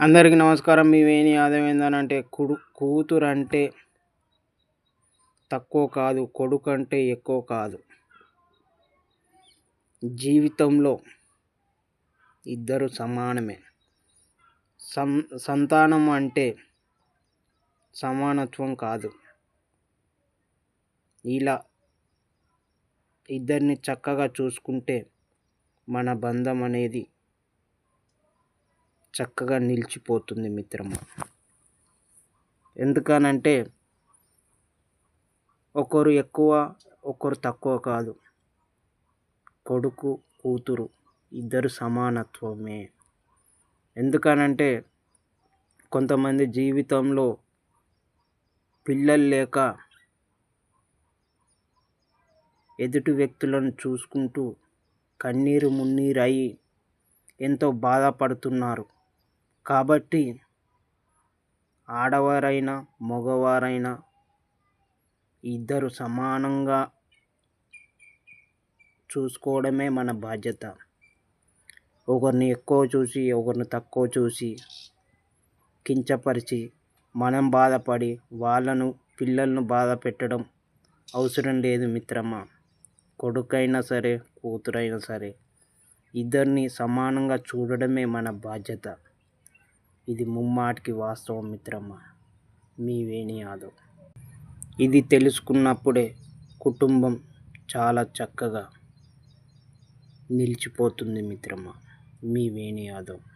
అందరికీ నమస్కారం. మీ వేణి యాదవ్ ఏందనంటే కూతురు అంటే తక్కువ కాదు, కొడుకు అంటే ఎక్కువ కాదు. జీవితంలో ఇద్దరు సమానమే. సంతానం అంటే సమానత్వం కాదు. ఇలా ఇద్దరిని చక్కగా చూసుకుంటే మన బంధం అనేది చక్కగా నిలిచిపోతుంది మిత్రమా. ఎందుకనంటే ఒకరు ఎక్కువ ఒకరు తక్కువ కాదు. కొడుకు కూతురు ఇద్దరు సమానత్వమే. ఎందుకనంటే కొంతమంది జీవితంలో పిల్లలు లేక ఎదుటి వ్యక్తులను చూసుకుంటూ కన్నీరు మున్నీరు అయి ఎంతో బాధపడుతున్నారు. కాబట్టి ఆడవారైనా మగవారైనా ఇద్దరు సమానంగా చూసుకోవడమే మన బాధ్యత. ఒకరిని ఎక్కువ చూసి ఒకరిని తక్కువ చూసి కించపరిచి మనం బాధపడి పిల్లలను బాధ పెట్టడం అవసరం లేదు మిత్రమా. కొడుకైనా సరే కూతురైనా సరే ఇద్దరిని సమానంగా చూడడమే మన బాధ్యత. ఇది ముమ్మాటికి వాస్తవం మిత్రమా. మీ వేణి యాదవ్. ఇది తెలుసుకున్నప్పుడే కుటుంబం చాలా చక్కగా నిలిచిపోతుంది మిత్రమా. మీ వేణి యాదవ్.